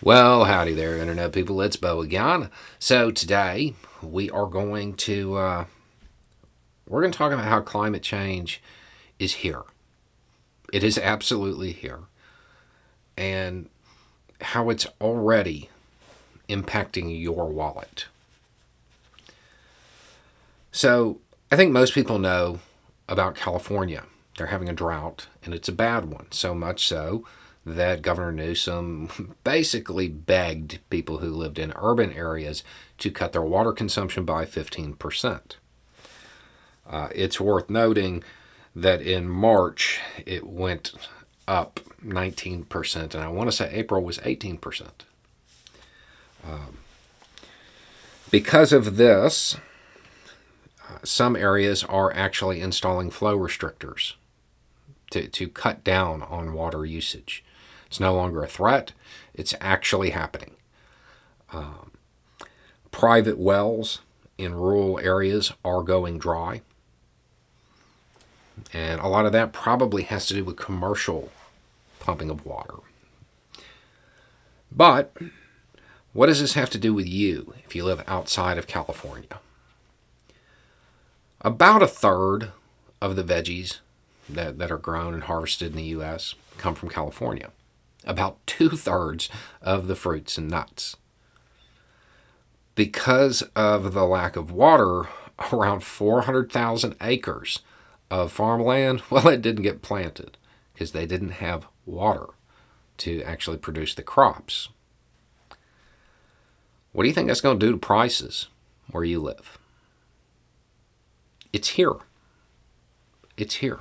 Well, howdy there, Internet people. It's Bo again. So today we are going to talk about how climate change is here. It is absolutely here, and how it's already impacting your wallet. So I think most people know about California. They're having a drought, and it's a bad one. So much so that Governor Newsom basically begged people who lived in urban areas to cut their water consumption by 15%. It's worth noting that in March it went up 19%, and I want to say April was 18%. Because of this, some areas are actually installing flow restrictors to cut down on water usage. It's no longer a threat. It's actually happening. Private wells in rural areas are going dry. And a lot of that probably has to do with commercial pumping of water. But what does this have to do with you if you live outside of California? About a third of the veggies that are grown and harvested in the U.S. come from California. About 2/3 of the fruits and nuts. Because of the lack of water, around 400,000 acres of farmland, well, it didn't get planted because they didn't have water to actually produce the crops. What do you think that's going to do to prices where you live? It's here. It's here.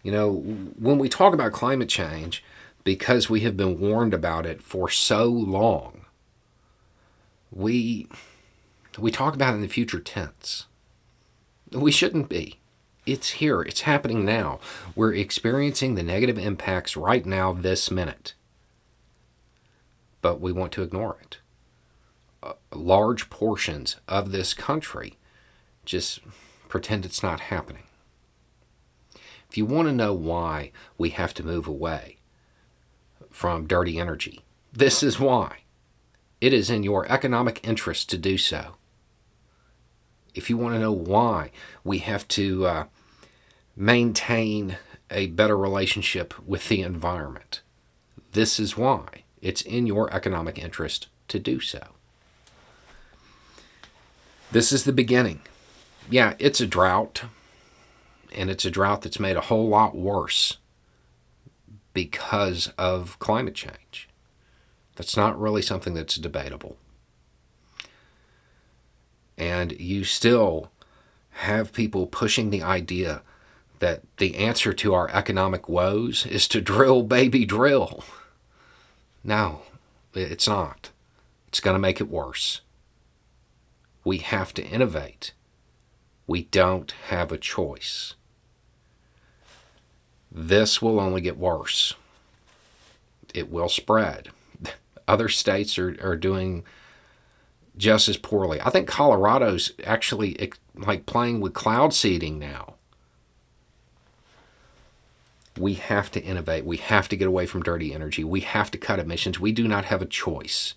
You know, when we talk about climate change, because we have been warned about it for so long, we talk about it in the future tense. We shouldn't be. It's here. It's happening now. We're experiencing the negative impacts right now, this minute. But we want to ignore it. Large portions of this country just pretend it's not happening. If you want to know why we have to move away from dirty energy, this is why. It is in your economic interest to do so. If you want to know why we have to maintain a better relationship with the environment, this is why. It's in your economic interest to do so. This is the beginning. Yeah, it's a drought, and it's a drought that's made a whole lot worse because of climate change. That's not really something that's debatable. And you still have people pushing the idea that the answer to our economic woes is to drill, baby, drill. No, it's not. It's going to make it worse. We have to innovate. We don't have a choice. This will only get worse. It will spread. Other states are doing just as poorly. I think Colorado's actually like playing with cloud seeding now. We have to innovate. We have to get away from dirty energy. We have to cut emissions. We do not have a choice.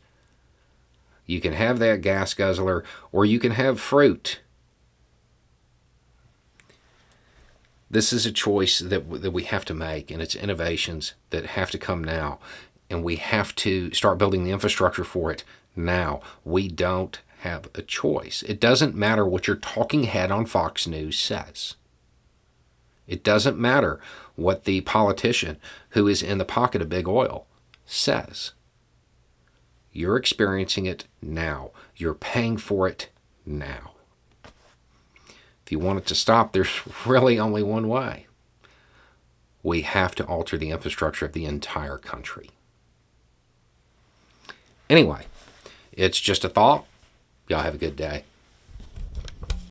You can have that gas guzzler, or you can have fruit. This is a choice that we have to make, and it's innovations that have to come now. And we have to start building the infrastructure for it now. We don't have a choice. It doesn't matter what your talking head on Fox News says. It doesn't matter what the politician who is in the pocket of big oil says. You're experiencing it now. You're paying for it now. If you want it to stop, there's really only one way. We have to alter the infrastructure of the entire country. Anyway, it's just a thought. Y'all have a good day.